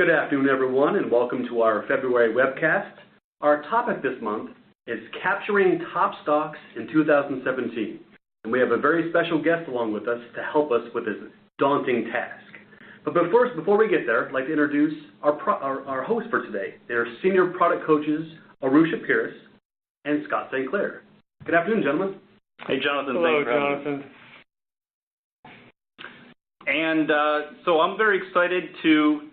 Good afternoon, everyone, and welcome to our February webcast. Our topic this month is Capturing Top Stocks in 2017. And we have a very special guest along with us to help us with this daunting task. But before we get there, I'd like to introduce our hosts for today. They're Senior Product Coaches Arusha Pierce and Scott St. Clair. Good afternoon, gentlemen. Hey, Jonathan. Hello, Jonathan. And so I'm very excited to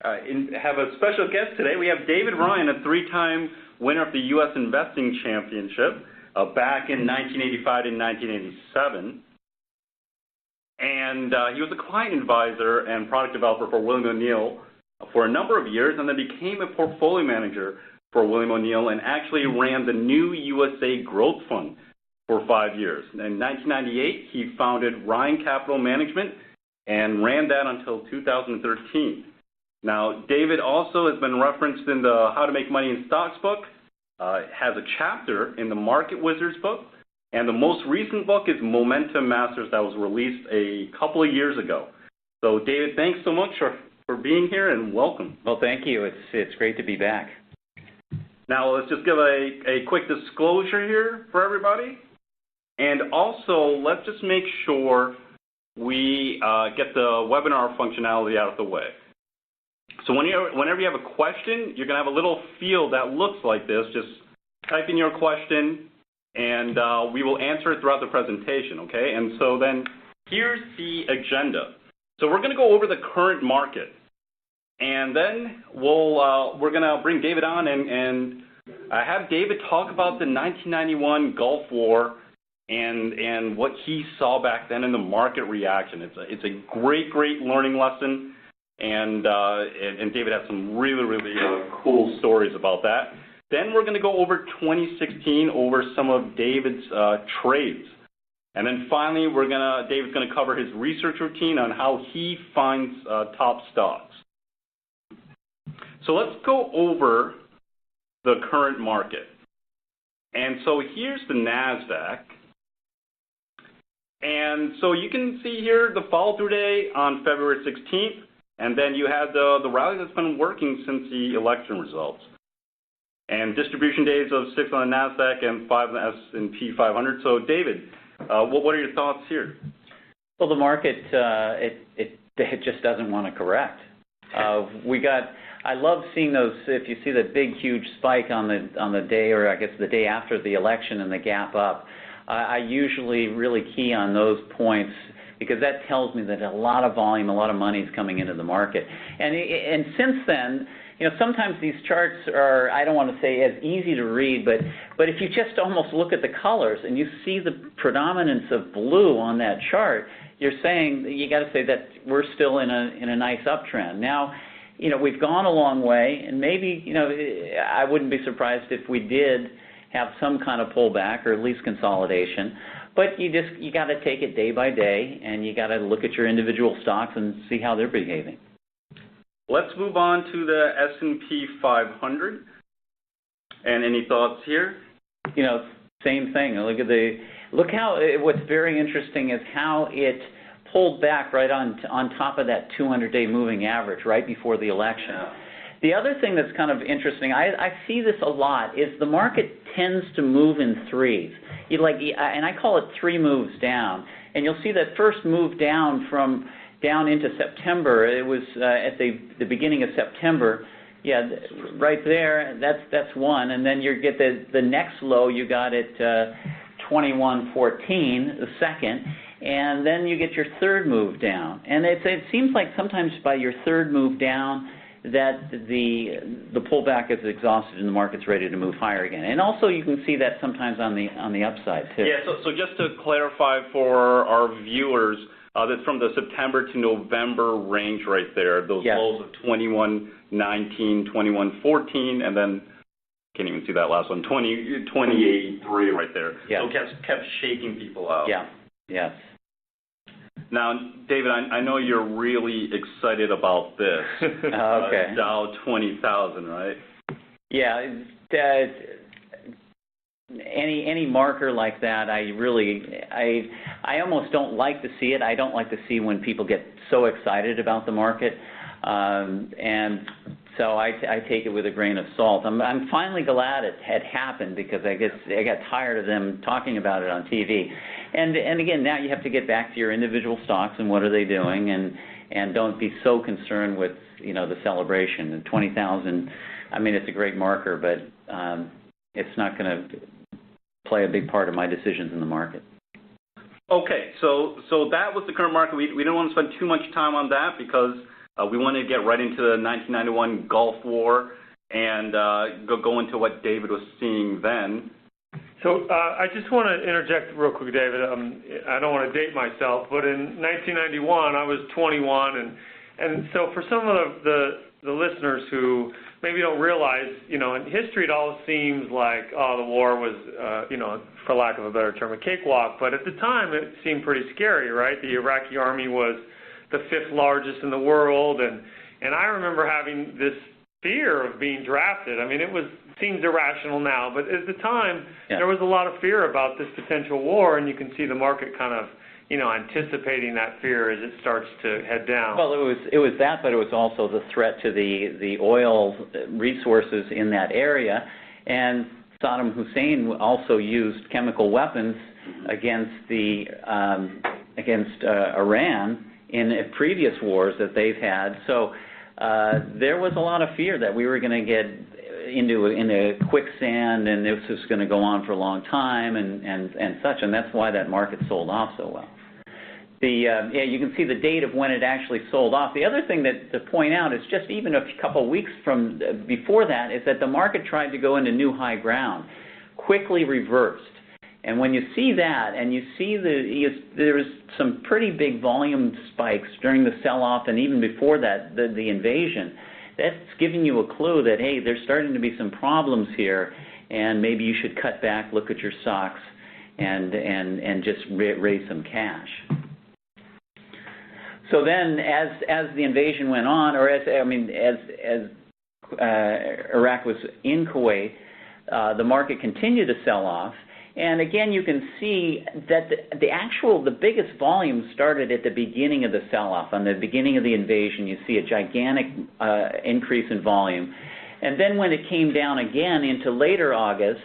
have a special guest today. We have David Ryan, a three-time winner of the U.S. Investing Championship back in 1985 and 1987. And he was a client advisor and product developer for William O'Neill for a number of years, and then became a portfolio manager for William O'Neill and actually ran the New USA Growth Fund for 5 years. In 1998, he founded Ryan Capital Management and ran that until 2013. Now, David also has been referenced in the How to Make Money in Stocks book, has a chapter in the Market Wizards book, and the most recent book is Momentum Masters that was released a couple of years ago. So, David, thanks so much for being here, and welcome. Well, thank you. It's great to be back. Now, let's just give a quick disclosure here for everybody. And also, let's just make sure we get the webinar functionality out of the way. So whenever you have a question, you're going to have a little field that looks like this. Just type in your question, and we will answer it throughout the presentation, okay? And so then here's the agenda. So we're going to go over the current market, and then we're going to bring David on and have David talk about the 1991 Gulf War and what he saw back then in the market reaction. It's a great learning lesson. And David has some really cool stories about that. Then we're going to go over 2016, over some of David's trades. And then finally, David's going to cover his research routine on how he finds top stocks. So let's go over the current market. And so here's the NASDAQ. And so you can see here the follow-through day on February 16th. And then you have the rally that's been working since the election results. And distribution days of 6 on the NASDAQ and 5 on the S&P 500. So, David, what are your thoughts here? Well, the market, it just doesn't want to correct. I love seeing those, if you see the big, huge spike on the day, or I guess the day after the election and the gap up, I usually really key on those points, because that tells me that a lot of volume, a lot of money is coming into the market. And since then, sometimes these charts are, I don't want to say as easy to read, but if you just almost look at the colors and you see the predominance of blue on that chart, you're saying, you got to say that we're still in a nice uptrend. Now, we've gone a long way, and maybe, I wouldn't be surprised if we did have some kind of pullback or at least consolidation. But you got to take it day by day, and you got to look at your individual stocks and see how they're behaving. Let's move on to the S&P 500. And any thoughts here? Same thing. Look how what's very interesting is how it pulled back right on top of that 200-day moving average right before the election. Yeah. The other thing that's kind of interesting, I see this a lot, is the market tends to move in threes. And I call it 3 moves down. And you'll see that first move down into September. It was at the beginning of September. Yeah, right there. That's one. And then you get the next low. You got it 21.14, the second. And then you get your third move down. And it seems like sometimes by your third move down, that the pullback is exhausted and the market's ready to move higher again. And also you can see that sometimes on the upside too. Yeah, so just to clarify for our viewers, that's from the September to November range right there, those lows of 21.19, 21.14, and then, can't even see that last one, 20.83 right there. Yeah. So it kept shaking people out. Yeah, yes. Now, David, I know you're really excited about this. Okay. Dow 20,000, right? Yeah. Any marker like that, I almost don't like to see it. I don't like to see when people get so excited about the market. And so I take it with a grain of salt. I'm finally glad it had happened because I got tired of them talking about it on TV. And again, now you have to get back to your individual stocks and what are they doing, and don't be so concerned with the celebration. And 20,000, I mean, it's a great marker, but it's not going to play a big part of my decisions in the market. Okay, so that was the current market. We didn't want to spend too much time on that because we wanted to get right into the 1991 Gulf War and go into what David was seeing then. So I just want to interject real quick, David. I don't want to date myself, but in 1991 I was 21, and so for some of the listeners who maybe don't realize, in history it all seems like, the war was, for lack of a better term, a cakewalk. But at the time it seemed pretty scary, right? The Iraqi army was the 5th largest in the world, and I remember having this fear of being drafted. I mean, it seems irrational now, but at the time there was a lot of fear about this potential war, and you can see the market kind of, anticipating that fear as it starts to head down. Well, it was that, but it was also the threat to the oil resources in that area, and Saddam Hussein also used chemical weapons against Iran in previous wars that they've had. So there was a lot of fear that we were going to get into quicksand, and this was going to go on for a long time, and such, and that's why that market sold off so well. You can see the date of when it actually sold off. The other thing to point out is just even a couple of weeks before that is that the market tried to go into new high ground, quickly reversed. And when you see that, and you see there was some pretty big volume spikes during the sell-off, and even before that, the invasion, that's giving you a clue that, hey, there's starting to be some problems here, and maybe you should cut back, look at your stocks, and just raise some cash. So then, as the invasion went on, or as Iraq was in Kuwait, the market continued to sell off. And again, you can see that the biggest volume started at the beginning of the sell-off. On the beginning of the invasion, you see a gigantic increase in volume. And then when it came down again into later August,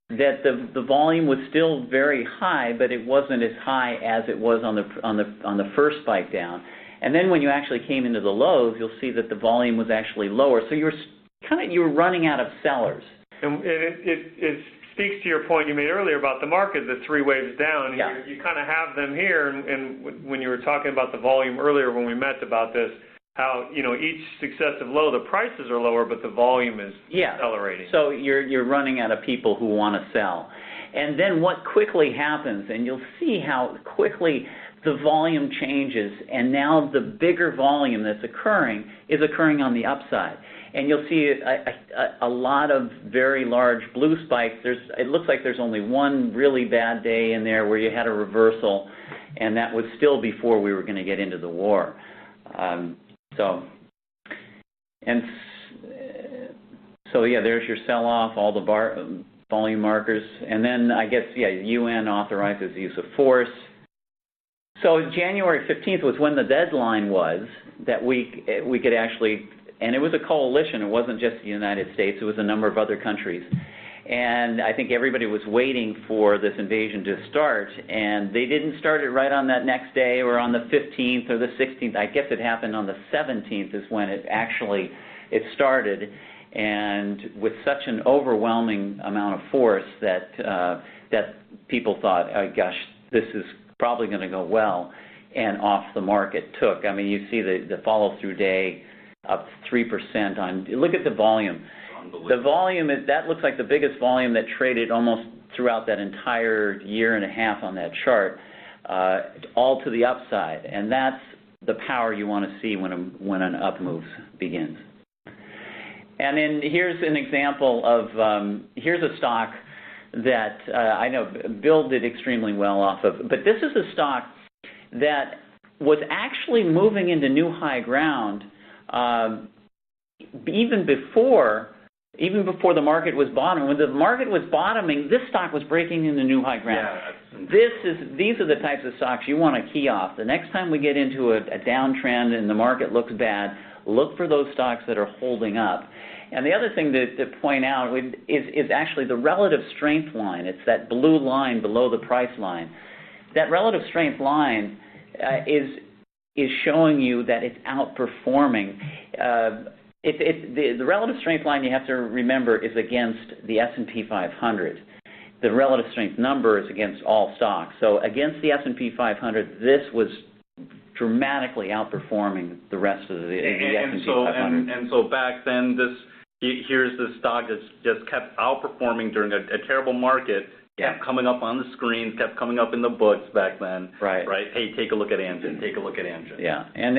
that the volume was still very high, but it wasn't as high as it was on the first spike down. And then when you actually came into the lows, you'll see that the volume was actually lower. So you were running out of sellers. And it speaks to your point you made earlier about the market, the 3 waves down. Yeah. You kind of have them here, and when you were talking about the volume earlier when we met about this, how each successive low, the prices are lower, but the volume is accelerating. So you're running out of people who want to sell. And then what quickly happens, and you'll see how quickly the volume changes, and now the bigger volume that's occurring is occurring on the upside. And you'll see a lot of very large blue spikes. It looks like there's only one really bad day in there where you had a reversal, and that was still before we were going to get into the war. There's your sell-off, all the volume markers. And then I guess, UN authorizes the use of force. So January 15th was when the deadline was that we could actually, and it was a coalition, it wasn't just the United States, it was a number of other countries. And I think everybody was waiting for this invasion to start, and they didn't start it right on that next day or on the 15th or the 16th. I guess it happened on the 17th is when it started, and with such an overwhelming amount of force that people thought, oh gosh, this is probably going to go well, and off the market took. I mean, you see the follow-through day up 3% on, look at the volume. The volume, that looks like the biggest volume that traded almost throughout that entire year and a half on that chart, all to the upside. And that's the power you want to see when an up move begins. And then here's an example of, here's a stock that I know Bill did extremely well off of. But this is a stock that was actually moving into new high ground even before the market was bottoming. When the market was bottoming, this stock was breaking into new high ground. These are the types of stocks you want to key off. The next time we get into a downtrend and the market looks bad, look for those stocks that are holding up. And the other thing to point out is actually the relative strength line. It's that blue line below the price line. That relative strength line is showing you that it's outperforming. The relative strength line, you have to remember, is against the S&P 500. The relative strength number is against all stocks. So against the S&P 500, this was dramatically outperforming the rest of the S&P 500. And so back then, here's the stock that just kept outperforming during a terrible market. Kept coming up on the screens, kept coming up in the books back then. Right. Hey, take a look at Amgen. Take a look at Amgen. Yeah. And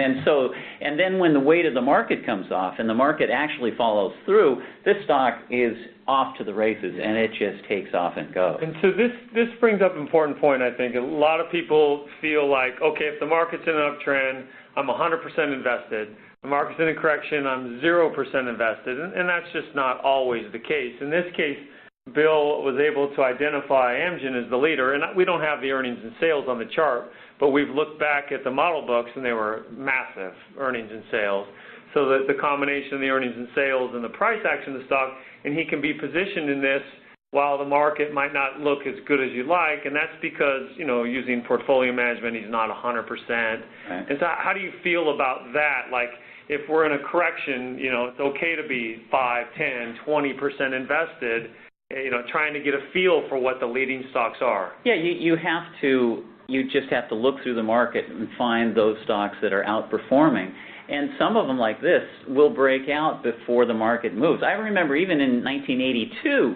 then when the weight of the market comes off and the market actually follows through, this stock is off to the races and it just takes off and goes. And so this brings up an important point, I think. A lot of people feel like, okay, if the market's in an uptrend, I'm 100% invested. The market's in a correction, I'm 0% invested. And that's just not always the case. In this case, Bill was able to identify Amgen as the leader, and we don't have the earnings and sales on the chart, but we've looked back at the model books, and they were massive earnings and sales. So the combination of the earnings and sales and the price action of the stock, and he can be positioned in this while the market might not look as good as you'd like, and that's because, using portfolio management, he's not 100%. Right. And so how do you feel about that? Like, if we're in a correction, it's okay to be 5, 10, 20% invested, trying to get a feel for what the leading stocks are. Yeah, you just have to look through the market and find those stocks that are outperforming. And some of them, like this, will break out before the market moves. I remember even in 1982,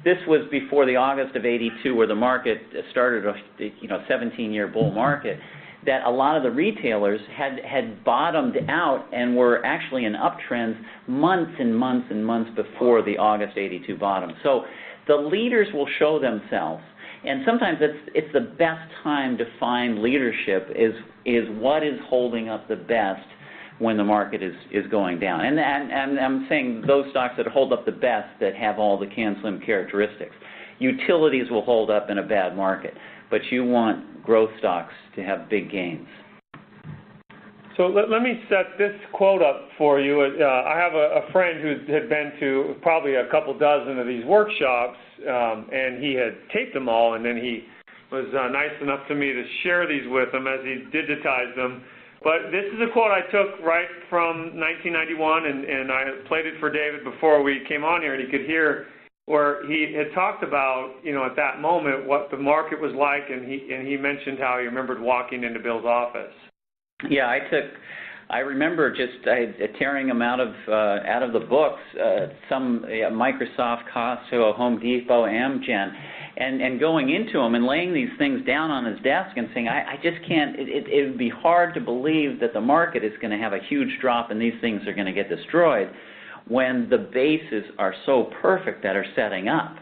this was before the August of 82 where the market started a 17-year bull market, that a lot of the retailers had bottomed out and were actually in uptrends months and months and months before the August 82 bottom. So the leaders will show themselves, and sometimes it's the best time to find leadership is what is holding up the best when the market is going down. And I'm saying those stocks that hold up the best that have all the CAN-SLIM characteristics. Utilities will hold up in a bad market, but you want growth stocks to have big gains. So let me set this quote up for you. I have a friend who had been to probably a couple dozen of these workshops, and he had taped them all, and then he was nice enough to me to share these with him as he digitized them. But this is a quote I took right from 1991, and I played it for David before we came on here, and he could hear where he had talked about, at that moment what the market was like, and he mentioned how he remembered walking into Bill's office. Yeah, I remember just tearing them out of the books, some Microsoft, Costco, Home Depot, Amgen, and going into them and laying these things down on his desk and saying, I just can't, it would be hard to believe that the market is going to have a huge drop and these things are going to get destroyed when the bases are so perfect that are setting up.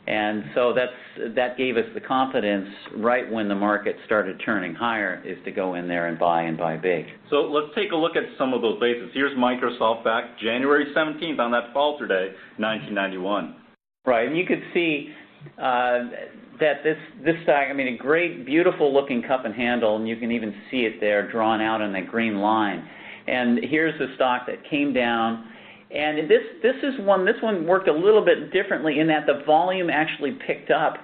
And so that gave us the confidence right when the market started turning higher is to go in there and buy big. So let's take a look at some of those bases. Here's Microsoft back January 17th on that fall today, 1991. Right, and you could see that this stock, a great, beautiful looking cup and handle, and you can even see it there drawn out on that green line. And here's the stock that came down. And this one worked a little bit differently in that the volume actually picked up.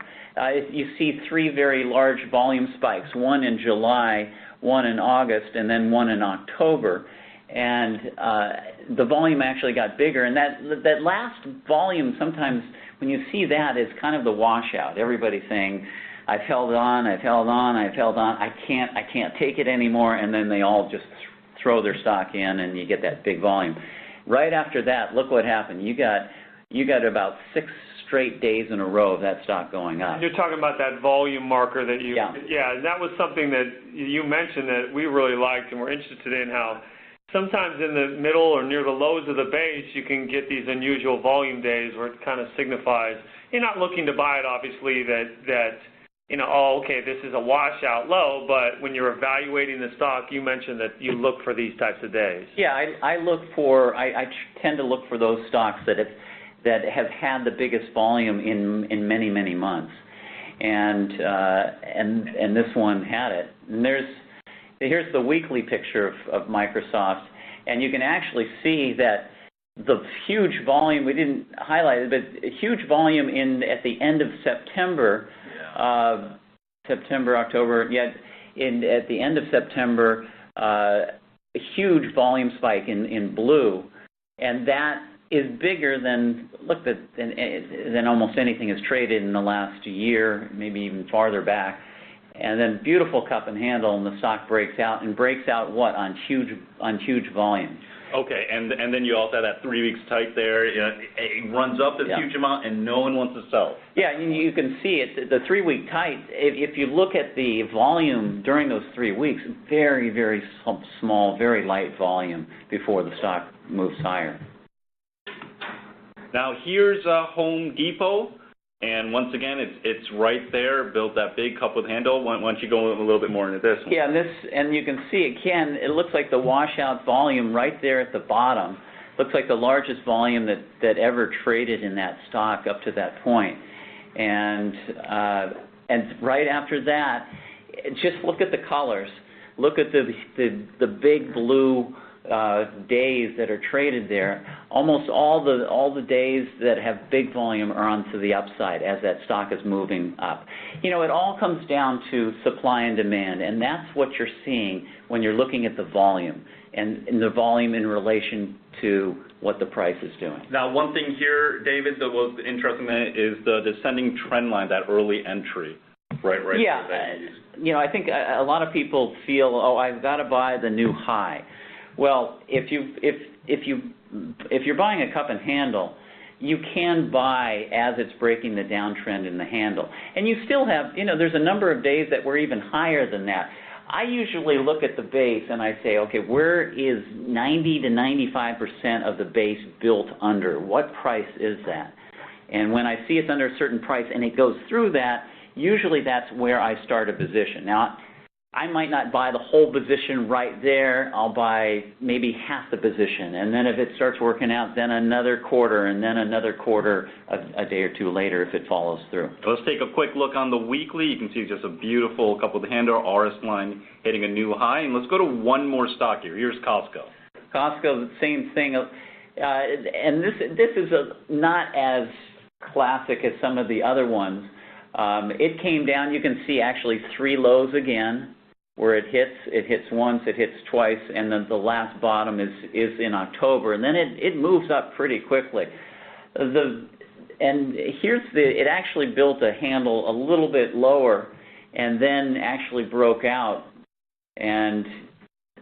You see three very large volume spikes, one in July, one in August, and then one in October. And the volume actually got bigger. And that last volume, sometimes when you see that, is kind of the washout. Everybody saying, I've held on, I've held on, I've held on, I can't take it anymore, and then they all just throw their stock in and you get that big volume. Right after that, look what happened. You got about 6 straight days in a row of that stock going up. You're talking about that volume marker that you... Yeah. Yeah, and that was something that you mentioned that we really liked and we're interested in, how sometimes in the middle or near the lows of the base, you can get these unusual volume days where it kind of signifies, you're not looking to buy it, obviously, that okay, this is a washout low, but when you're evaluating the stock, you mentioned that you look for these types of days. Yeah, I tend to look for those stocks that have had the biggest volume in many, many months. and this one had it. And here's the weekly picture of Microsoft, and you can actually see that the huge volume, we didn't highlight it, but a huge volume at the end of September, September, October, yet at the end of September, a huge volume spike in blue, and that is bigger than almost anything has traded in the last year, maybe even farther back. And then beautiful cup and handle, and the stock breaks out what on huge volume. Okay, and then you also have that 3 weeks tight there. It runs up this huge amount, and no one wants to sell. Yeah, you can see it. The 3 week tight. If you look at the volume during those 3 weeks, very, very small, very light volume before the stock moves higher. Now here's Home Depot, and once again, it's right there. Built that big cup with handle. Why don't you go a little bit more into this one? Yeah, and you can see again, it looks like the washout volume right there at the bottom. Looks like the largest volume that ever traded in that stock up to that point. And right after that, just look at the colors. Look at the big blue days that are traded there. Almost all the days that have big volume are onto the upside as that stock is moving up. You know, it all comes down to supply and demand, and that's what you're seeing when you're looking at the volume, and the volume in relation to what the price is doing. Now, one thing here, David, that was interesting is the descending trend line, that early entry. Right. Yeah, you know, I think a lot of people feel, oh, I've got to buy the new high. Well, if you're buying a cup and handle, you can buy as it's breaking the downtrend in the handle. And you still have, you know, there's a number of days that we're even higher than that. I usually look at the base and I say, okay, where is 90 to 95% of the base built under? What price is that? And when I see it's under a certain price and it goes through that, usually that's where I start a position. Now, I might not buy the whole position right there. I'll buy maybe half the position. And then if it starts working out, then another quarter, and then another quarter a day or two later if it follows through. Let's take a quick look on the weekly. You can see just a beautiful cup with the handle, RS line hitting a new high. And let's go to one more stock here. Here's Costco. Costco, the same thing. And this is not as classic as some of the other ones. It came down, you can see actually 3 lows again, where it hits once, it hits twice, and then the last bottom is in October, and then it moves up pretty quickly. It actually built a handle a little bit lower, and then actually broke out, and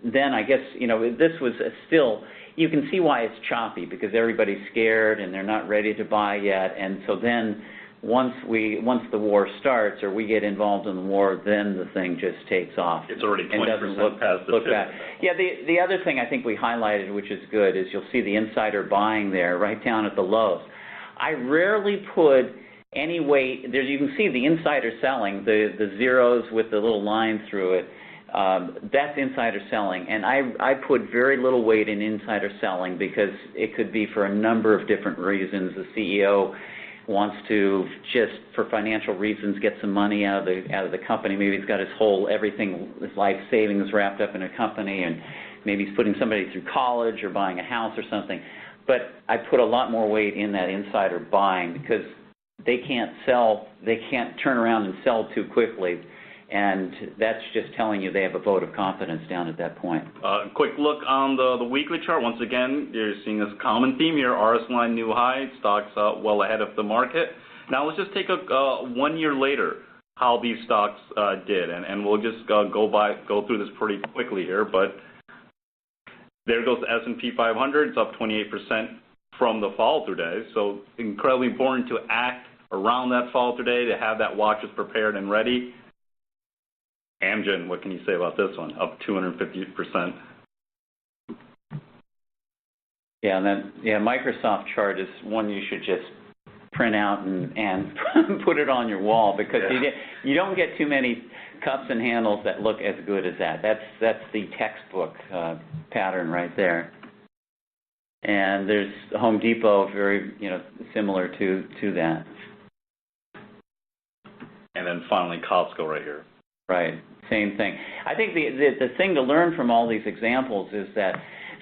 then I guess, you know, this was still, you can see why it's choppy, because everybody's scared and they're not ready to buy yet, and so then once the war starts or we get involved in the war, then the thing just takes off. It's already 20% past the look back. Yeah, the other thing I think we highlighted, which is good, is you'll see the insider buying there right down at the lows. I rarely put any weight, you can see the insider selling, the zeros with the little line through it. That's insider selling, and I put very little weight in insider selling because it could be for a number of different reasons. The CEO wants to, just for financial reasons, get some money out of the company. Maybe he's got his life savings wrapped up in a company, and maybe he's putting somebody through college or buying a house or something. But I put a lot more weight in that insider buying because they can't turn around and sell too quickly. And that's just telling you they have a vote of confidence down at that point. Quick look on the weekly chart. Once again, you're seeing this common theme here, RS line new high, stocks well ahead of the market. Now let's just take a 1 year later how these stocks did, and we'll just go through this pretty quickly here. But there goes the S&P 500. It's up 28% from the fall through day. So incredibly important to act around that fall through day, to have that watches prepared and ready. Amgen, what can you say about this one? Up 250%. Yeah, and then Microsoft chart is one you should just print out and put it on your wall, because you don't get too many cups and handles that look as good as that. That's the textbook pattern right there. And there's Home Depot, very similar to that. and then finally Costco right here. Right, same thing. I think the thing to learn from all these examples is that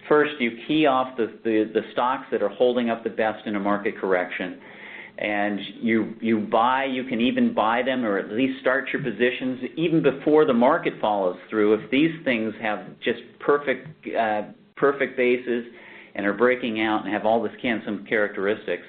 first you key off the stocks that are holding up the best in a market correction, and you can even buy them or at least start your positions even before the market follows through. If these things have just perfect bases and are breaking out and have all the some characteristics.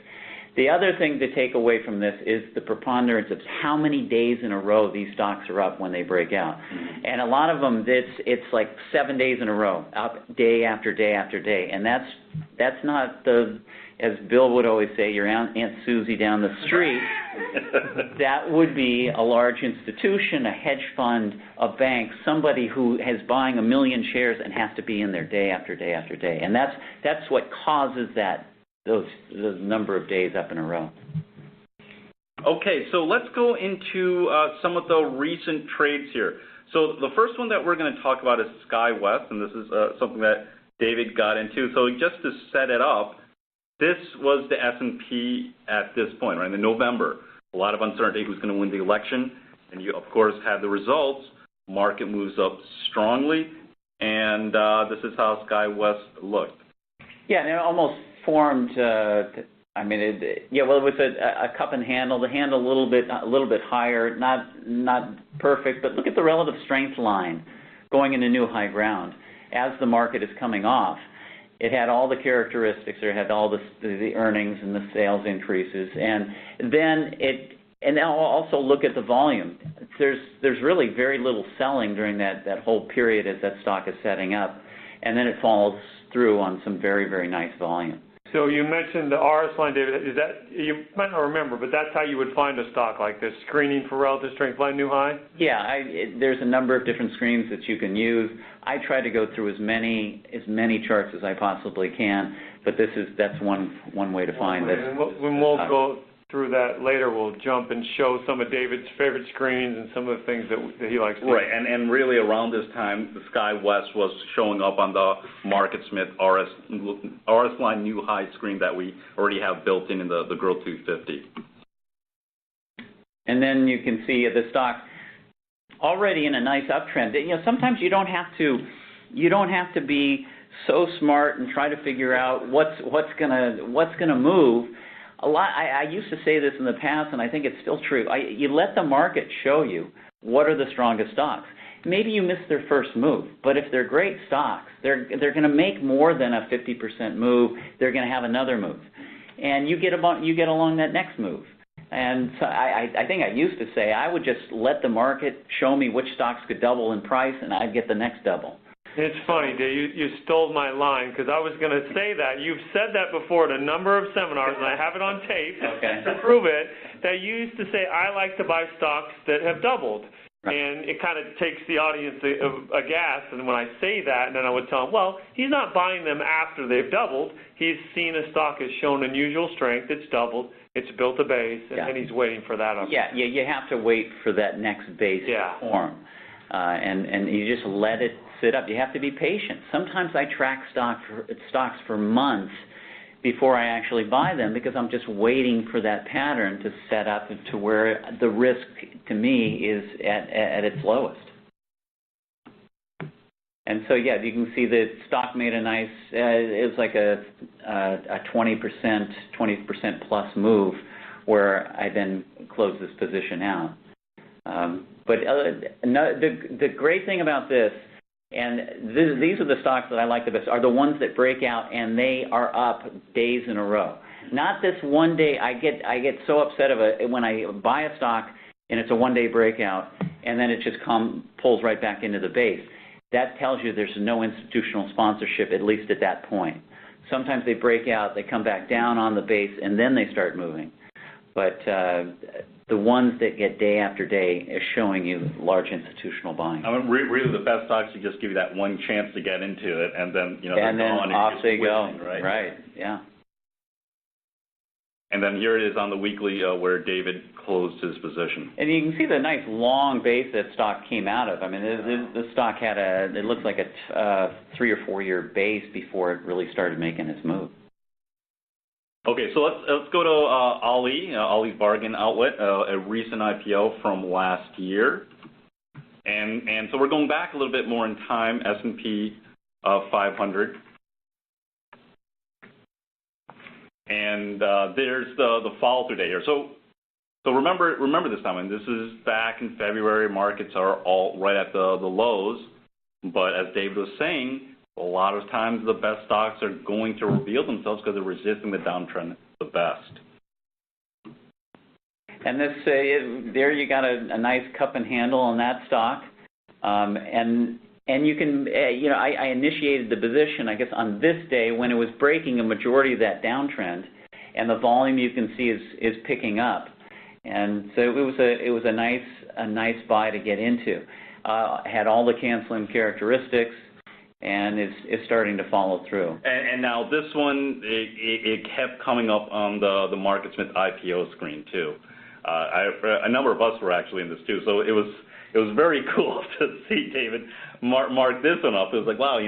The other thing to take away from this is the preponderance of how many days in a row these stocks are up when they break out. And a lot of them, it's like 7 days in a row, up day after day after day. And that's not as Bill would always say, your Aunt Susie down the street. That would be a large institution, a hedge fund, a bank, somebody who is buying 1 million shares and has to be in there day after day after day. And that's what causes those number of days up in a row. Okay, so let's go into some of the recent trades here. So the first one that we're going to talk about is SkyWest, and this is something that David got into. So just to set it up, this was the S&P at this point, right, in November. A lot of uncertainty who's going to win the election, and you, of course, have the results. Market moves up strongly, and this is how SkyWest looked. Yeah, and it almost formed. It was a cup and handle. The handle a little bit higher, not perfect, but look at the relative strength line going into new high ground as the market is coming off. It had all the characteristics. It had all the earnings and the sales increases, and then now also look at the volume. There's really very little selling during that whole period as that stock is setting up, and then it follows through on some very, very nice volume. So you mentioned the RS line, David. Is that, you might not remember, but that's how you would find a stock like this, screening for relative strength line new high? Yeah, there's a number of different screens that you can use. I try to go through as many charts as I possibly can, but that's one way to find this. When we'll go through that later, we'll jump and show some of David's favorite screens and some of the things that he likes to do. Right, and really around this time, the SkyWest was showing up on the MarketSmith RS line new high screen that we already have built in the Growth 250. And then you can see the stock already in a nice uptrend. You know, sometimes you don't have to be so smart and try to figure out what's gonna move. I used to say this in the past, and I think it's still true. You let the market show you what are the strongest stocks. Maybe you missed their first move, but if they're great stocks, they're going to make more than a 50% move. They're going to have another move, and you get along that next move. And so I think I used to say I would just let the market show me which stocks could double in price, and I'd get the next double. It's funny, Dave, you stole my line, because I was going to say that. You've said that before at a number of seminars, and I have it on tape to prove it, that you used to say, I like to buy stocks that have doubled. Right. And it kind of takes the audience aghast, and when I say that, and then I would tell them, well, he's not buying them after they've doubled. He's seen a stock has shown unusual strength, it's doubled, it's built a base, and he's waiting for that. Yeah, you have to wait for that next base to form, and you just let it sit up. You have to be patient. Sometimes I track stocks for months before I actually buy them because I'm just waiting for that pattern to set up to where the risk to me is at its lowest. And so, yeah, you can see the stock made a nice, it was like a 20% plus move where I then closed this position out. But the great thing about this, and these are the stocks that I like the best, are the ones that break out and they are up days in a row. Not this one day. I get so upset when I buy a stock and it's a one-day breakout and then it just pulls right back into the base. That tells you there's no institutional sponsorship, at least at that point. Sometimes they break out, they come back down on the base, and then they start moving. But the ones that get day after day is showing you large institutional buying. I mean, really, the best stocks you just give you that one chance to get into it, and then and then off they go. Right? Right. Yeah. And then here it is on the weekly where David closed his position. And you can see the nice long base that stock came out of. I mean, the stock had it looks like a 3 or 4 year base before it really started making its move. Okay, so let's go to Ollie's Bargain Outlet, a recent IPO from last year. And so we're going back a little bit more in time, S&P 500. And there's the follow-through day here. So remember this time, and this is back in February. Markets are all right at the lows. But as David was saying, a lot of times the best stocks are going to reveal themselves because they're resisting the downtrend the best. And this, there you got a nice cup and handle on that stock, and you can, I initiated the position, I guess, on this day when it was breaking a majority of that downtrend, and the volume you can see is picking up, and so it was a nice buy to get into. Had all the canceling characteristics, and is starting to follow through. And now this one, it kept coming up on the MarketSmith IPO screen too. A number of us were actually in this too, so it was very cool to see David mark this one up. It was like, wow,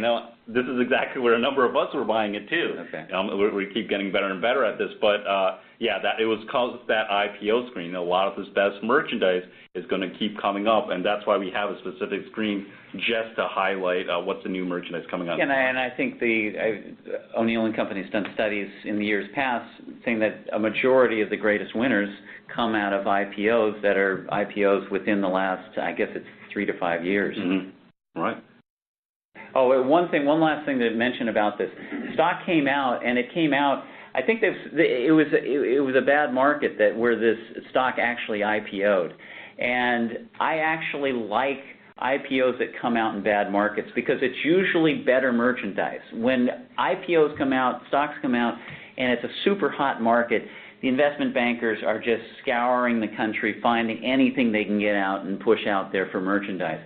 this is exactly where a number of us were buying it too. Okay. We keep getting better and better at this, but yeah, it was caused that IPO screen. A lot of this best merchandise is going to keep coming up, and that's why we have a specific screen just to highlight what's the new merchandise coming out. And I think O'Neill & Company's done studies in the years past saying that a majority of the greatest winners come out of IPOs that are IPOs within the last, I guess it's 3 to 5 years. Mm-hmm. Right. Oh, one last thing to mention about this. Stock came out, and it came out, I think it was a bad market where this stock actually IPO'd. And I actually like IPOs that come out in bad markets because it's usually better merchandise. When IPOs come out, stocks come out, and it's a super hot market, the investment bankers are just scouring the country, finding anything they can get out and push out there for merchandise.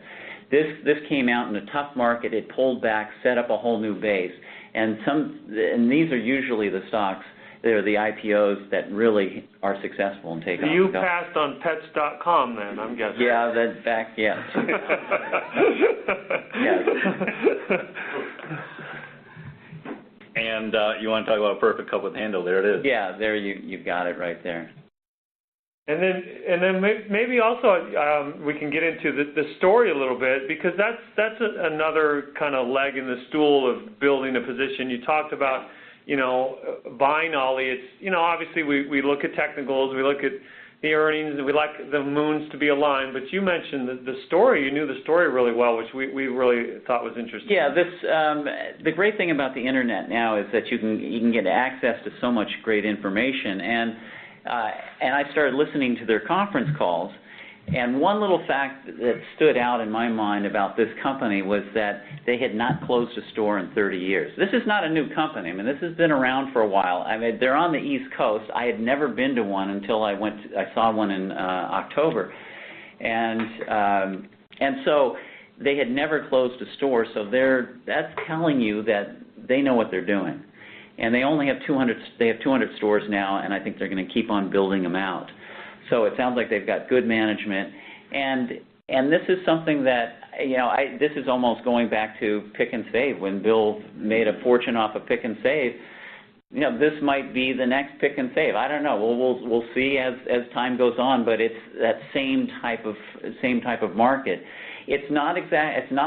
This came out in a tough market. It pulled back, set up a whole new base, and these are usually the stocks. They're the IPOs that really are successful and take off. You passed on Pets.com then, I'm guessing. Yeah, that's back. Yes. Yes. And you want to talk about a perfect cup with handle? There it is. Yeah, there you got it right there. And then maybe also we can get into the story a little bit, because that's another kind of leg in the stool of building a position. You talked about, buying Ollie. It's, obviously we look at technicals, we look at the earnings, and we like the moons to be aligned. But you mentioned the story. You knew the story really well, which we really thought was interesting. Yeah, the great thing about the internet now is that you can get access to so much great information, and I started listening to their conference calls, and one little fact that stood out in my mind about this company was that they had not closed a store in 30 years. This is not a new company. I mean, this has been around for a while. I mean, they're on the East Coast. I had never been to one until I saw one in October, and so they had never closed a store. So that's telling you that they know what they're doing. And they only have 200 stores now, and I think they're going to keep on building them out. So it sounds like they've got good management, and this is something that, this is almost going back to Pick and Save. When Bill made a fortune off of Pick and Save, this might be the next Pick and Save. I don't know. We'll see as time goes on, but it's that same type of market. It's not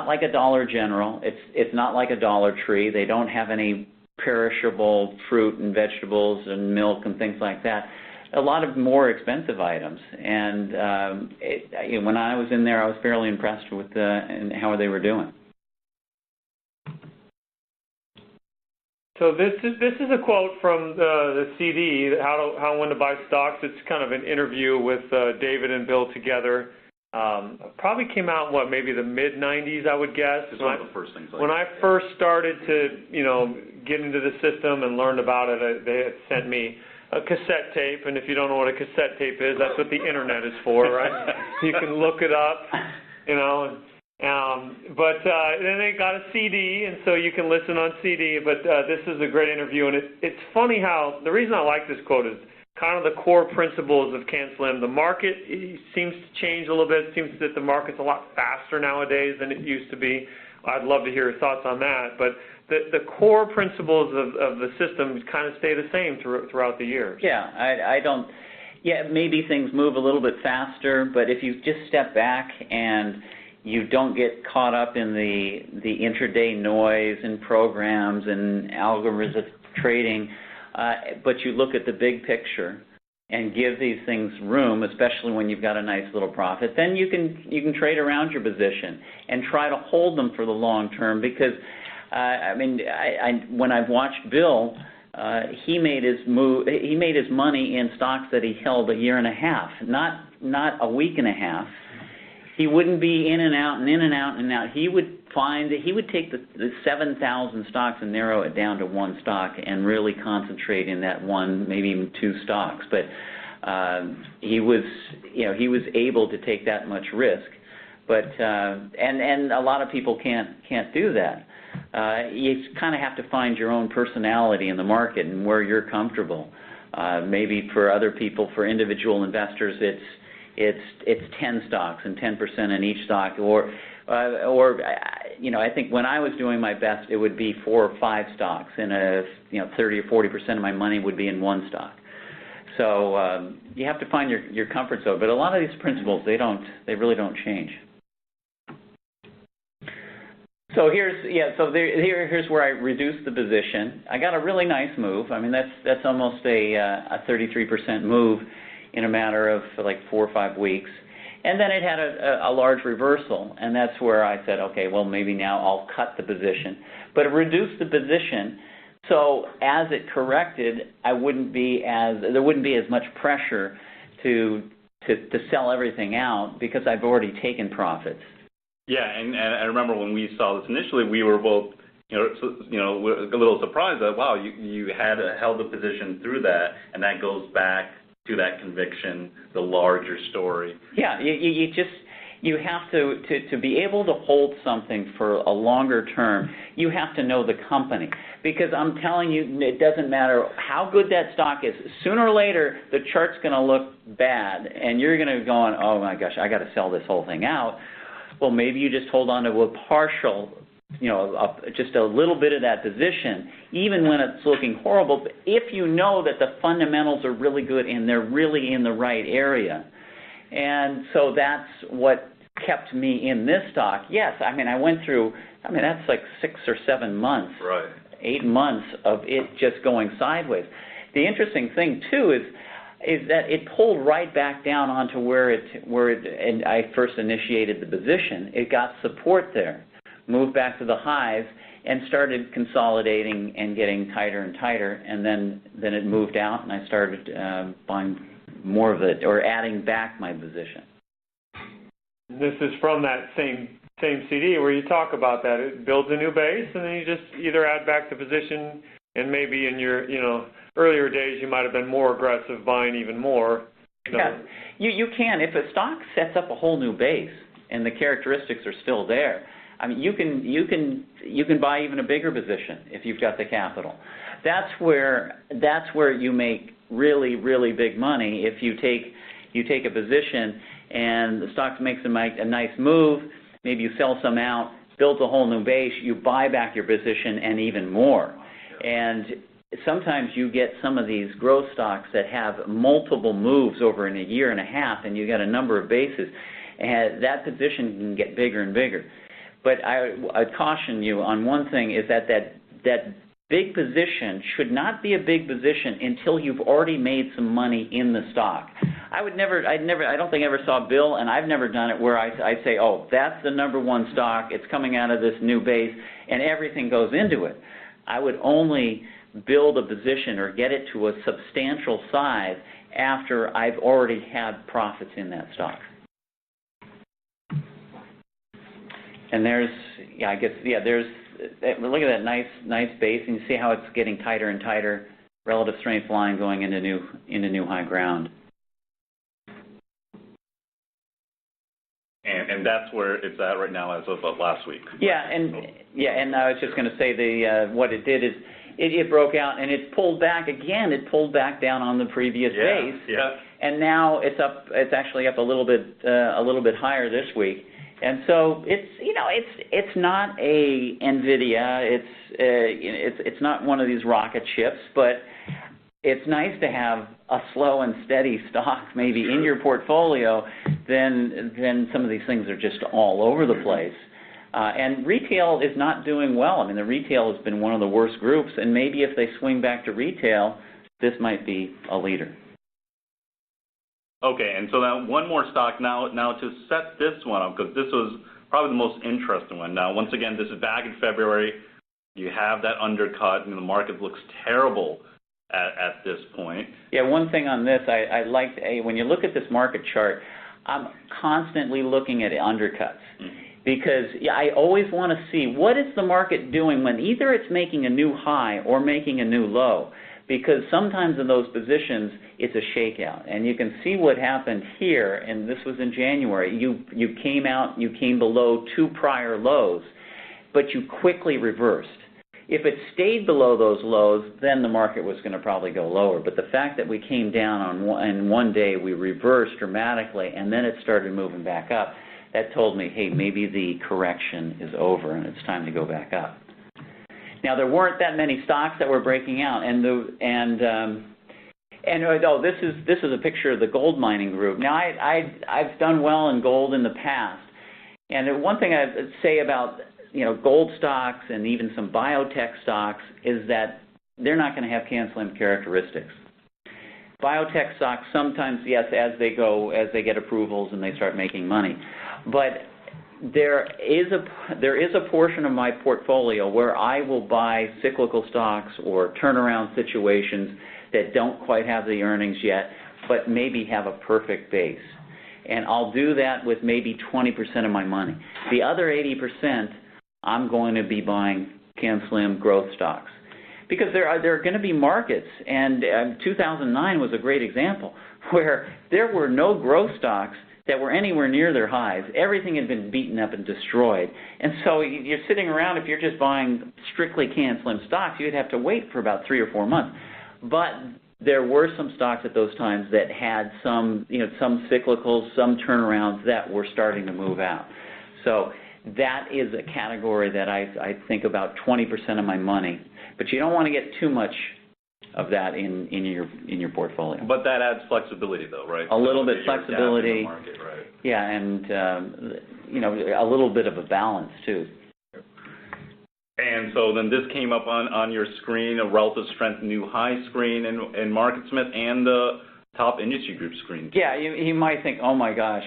like a Dollar General. It's not like a Dollar Tree. They don't have any perishable fruit and vegetables and milk and things like that. A lot of more expensive items, and when I was in there, I was fairly impressed with how they were doing. So this is a quote from the CD, How When to Buy Stocks. It's kind of an interview with David and Bill together. Probably came out in maybe the mid-90s, I would guess. It's one of the first things. When I first started to get into the system and learned about it, they had sent me a cassette tape, and if you don't know what a cassette tape is, that's what the internet is for, right? You can look it up, but then they got a CD, and so you can listen on CD, but this is a great interview, and it's funny how, the reason I like this quote is kind of the core principles of CanSlim. The market seems to change a little bit. It seems that the market's a lot faster nowadays than it used to be. I'd love to hear your thoughts on that. But the core principles of the system kind of stay the same throughout the years. Yeah, I don't. Yeah, maybe things move a little bit faster, but if you just step back and you don't get caught up in the intraday noise and programs and algorithmic trading, but you look at the big picture and give these things room, especially when you've got a nice little profit, then you can trade around your position and try to hold them for the long term. Because I mean, when I've watched Bill, he made his money in stocks that he held a year and a half, not a week and a half. He wouldn't be in and out and in and out and out. He would find that he would take the 7,000 stocks and narrow it down to one stock and really concentrate in that one, maybe even two stocks. But he was able to take that much risk. But and a lot of people can't do that. You kind of have to find your own personality in the market and where you're comfortable. Maybe for other people, for individual investors, it's 10 stocks and 10% in each stock, or I think when I was doing my best, it would be 4 or 5 stocks, and 30 or 40% of my money would be in one stock. So you have to find your comfort zone. But a lot of these principles, they really don't change. So here's where I reduced the position. I got a really nice move. I mean, that's almost a 33% move in a matter of like 4 or 5 weeks. And then it had a large reversal, and that's where I said, okay, well, maybe now I'll cut the position. But it reduced the position, so as it corrected, there wouldn't be as much pressure to sell everything out because I've already taken profits. Yeah, and I remember when we saw this initially, we were both, a little surprised that, wow, you had held the position through that, and that goes back to that conviction, the larger story. Yeah, you have to be able to hold something for a longer term. You have to know the company, because I'm telling you, it doesn't matter how good that stock is. Sooner or later, the chart's going to look bad, and you're going to go on, oh my gosh, I got to sell this whole thing out. Well, maybe you just hold on to a partial, just a little bit of that position, even when it's looking horrible. But if you know that the fundamentals are really good and they're really in the right area. And so that's what kept me in this stock. Yes, I mean, that's like 6 or 7 months, right. 8 months of it just going sideways. The interesting thing, too, is that it pulled right back down onto where and I first initiated the position. It got support there, moved back to the highs, and started consolidating and getting tighter and tighter, and then it moved out, and I started buying more of it, or adding back my position. This is from that same CD where you talk about that. It builds a new base, and then you just either add back the position, and maybe in your, earlier days you might have been more aggressive, buying even more. Yeah, you can. If a stock sets up a whole new base and the characteristics are still there, I mean, you can buy even a bigger position if you've got the capital. That's where you make really, really big money. If you take a position and the stock makes a nice move, maybe you sell some out, build a whole new base, you buy back your position and even more. And sometimes you get some of these growth stocks that have multiple moves over in a year and a half, and you get a number of bases, and that position can get bigger and bigger. But I'd caution you on one thing, is that big position should not be a big position until you've already made some money in the stock. I don't think I ever saw Bill, and I've never done it, where I'd say, oh, that's the number one stock, it's coming out of this new base, and everything goes into it. I would only build a position or get it to a substantial size after I've already had profits in that stock. And look at that nice base, and you see how it's getting tighter and tighter, relative strength line going into new high ground. And that's where it's at right now as of last week. Yeah, and I was just going to say what it did is it broke out and it pulled back again. It pulled back down on the previous base, and now it's up. It's actually up a little bit higher this week. And so it's not a NVIDIA. It's not one of these rocket ships, but it's nice to have a slow and steady stock maybe in your portfolio than some of these things are just all over the place. And retail is not doing well. I mean, the retail has been one of the worst groups, and maybe if they swing back to retail, this might be a leader. Okay, and so now one more stock now to set this one up, because this was probably the most interesting one. Now, once again, this is back in February. You have that undercut, and the market looks terrible at this point. Yeah, one thing on this, I like, when you look at this market chart, I'm constantly looking at undercuts. Because I always want to see what is the market doing when either it's making a new high or making a new low. Because sometimes in those positions, it's a shakeout. And you can see what happened here, and this was in January. You came below 2 prior lows, but you quickly reversed. If it stayed below those lows, then the market was going to probably go lower. But the fact that we came down in one day, we reversed dramatically, and then it started moving back up, that told me, hey, maybe the correction is over and it's time to go back up. Now, there weren't that many stocks that were breaking out, this is a picture of the gold mining group. Now, I've done well in gold in the past, and one thing I'd say about gold stocks and even some biotech stocks is that they're not going to have canceling characteristics. Biotech stocks sometimes, yes, as they get approvals and they start making money, but there is a portion of my portfolio where I will buy cyclical stocks or turnaround situations that don't quite have the earnings yet, but maybe have a perfect base. And I'll do that with maybe 20% of my money. The other 80%, I'm going to be buying CanSlim growth stocks. Because there are going to be markets, and 2009 was a great example, where there were no growth stocks that were anywhere near their highs. Everything had been beaten up and destroyed. And so you're sitting around, if you're just buying strictly CanSlim stocks, you'd have to wait for about 3 or 4 months. But there were some stocks at those times that had some cyclicals, some turnarounds that were starting to move out. So that is a category that I think about 20% of my money. But you don't want to get too much of that in your portfolio. But that adds flexibility, though, right? A little bit flexibility. Market, right? Yeah, and a little bit of a balance too. And so then this came up on your screen, a relative strength new high screen in MarketSmith and the top industry group screen. Yeah, you might think, oh my gosh,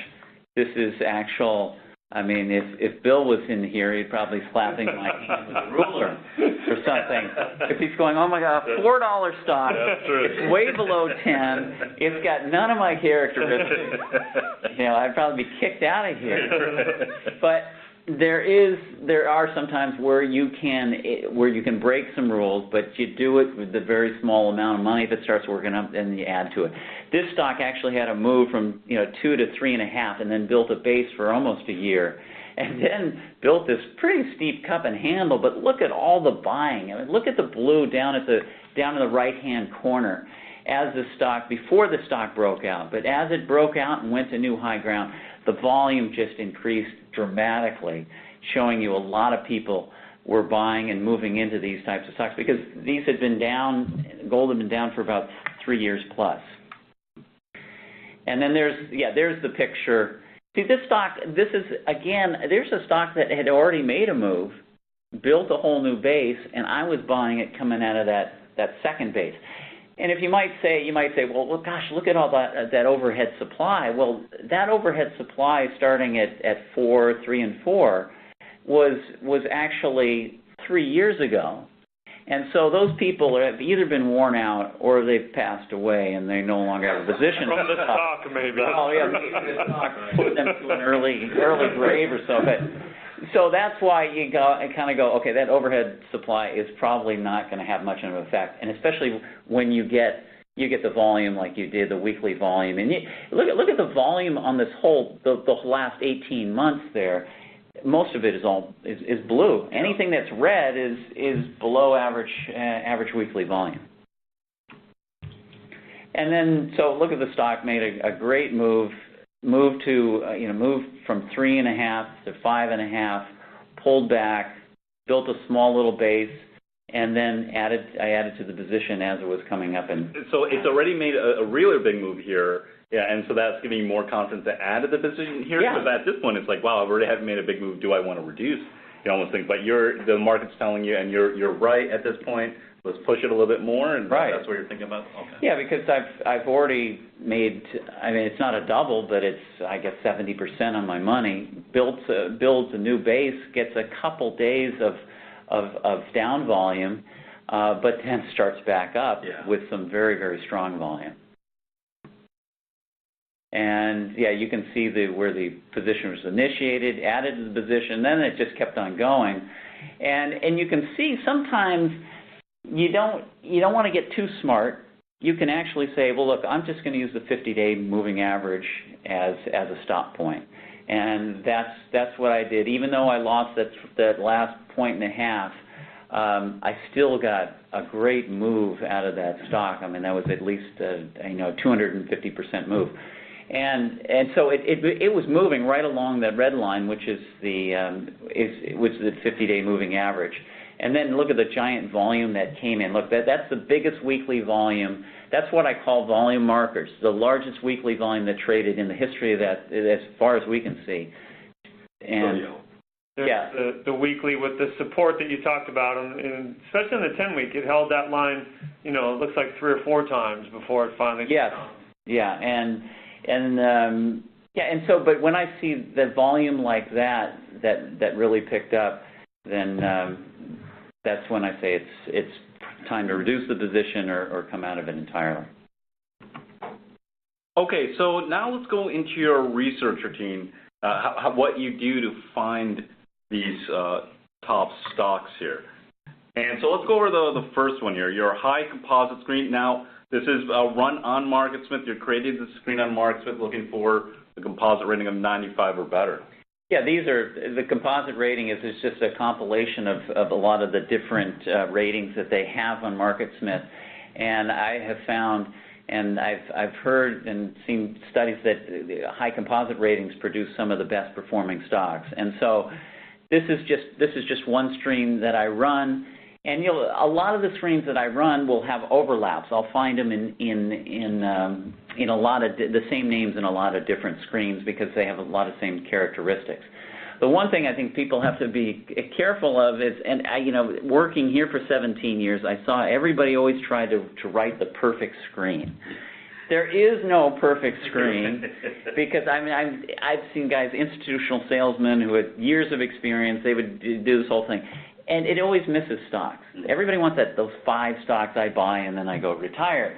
this is actual. I mean, if Bill was in here, he'd probably slapping my hand with a ruler or something. If he's going, oh my God, $4 stock, it's way below 10, it's got none of my characteristics. I'd probably be kicked out of here. But there are sometimes where you can break some rules, but you do it with a very small amount of money. If it starts working up, then you add to it. This stock actually had a move from 2 to 3.5, and then built a base for almost a year, and then built this pretty steep cup and handle. But look at all the buying. I mean, look at the blue down in the right-hand corner. As the stock, before the stock broke out, but as it broke out and went to new high ground, the volume just increased dramatically, showing you a lot of people were buying and moving into these types of stocks because these had been down, gold had been down for about 3 years plus. And then there's the picture. See, this stock, there's a stock that had already made a move, built a whole new base, and I was buying it coming out of that second base. And if you might say, well, gosh, look at all that overhead supply. Well, that overhead supply starting at 4, 3, and 4 was actually 3 years ago. And so those people have either been worn out or they've passed away and they no longer have a position. From the stock, maybe. Oh, yeah, maybe the stock put them to an early grave or so. So that's why you kind of go, okay, that overhead supply is probably not going to have much of an effect, and especially when you get the volume like you did, the weekly volume, and look at the volume on this the last 18 months there. most of it is blue. Anything that's red is below average weekly volume. And then, so look at the stock made a great move to moved from 3.5 to 5.5, pulled back, built a small little base, and then I added to the position as it was coming up. And so it's already made a really big move here. Yeah, and so that's giving you more confidence to add to the position here. Yeah. Because at this point, it's like, wow, I've already made a big move. Do I want to reduce? You almost think, but the market's telling you, and you're right at this point. Let's push it a little bit more, and right. That's what you're thinking about. Okay. Yeah, because I've already made. I mean, it's not a double, but it's I guess 70% on my money. Builds a new base, gets a couple days of down volume, but then starts back up with some very, very strong volume. And yeah, you can see where the position was initiated, added to the position, then it just kept on going, and you can see sometimes you don't want to get too smart. You can actually say, well, look, I'm just going to use the 50-day moving average as a stop point, and that's what I did. Even though I lost that last 1.5, I still got a great move out of that stock. I mean, that was at least 250% move. And so it was moving right along that red line, which is the 50-day moving average. And then look at the giant volume that came in. Look, that's the biggest weekly volume. That's what I call volume markers, the largest weekly volume that traded in the history of that, as far as we can see. And yeah, the weekly with the support that you talked about, and especially in the 10-week, it held that line. It looks like 3 or 4 times before it finally. Yes. Yeah, and so, but when I see the volume like that really picked up, then that's when I say it's time to reduce the position or come out of it entirely. Okay, so now let's go into your research routine. What you do to find these top stocks here. And so let's go over the first one here, your high composite screen. Now, this is run on MarketSmith. You're creating the screen on MarketSmith looking for the composite rating of 95 or better. Yeah, the composite rating is just a compilation of a lot of the different ratings that they have on MarketSmith. And I have found, and I've heard and seen studies that the high composite ratings produce some of the best performing stocks. And so this is just one stream that I run. And a lot of the screens that I run will have overlaps. I'll find them in a lot of the same names in a lot of different screens because they have a lot of same characteristics. The one thing I think people have to be careful of is, and working here for 17 years, I saw everybody always try to write the perfect screen. There is no perfect screen because I've seen guys, institutional salesmen who had years of experience. They would do this whole thing. And it always misses stocks. Everybody wants those 5 stocks I buy and then I go retire.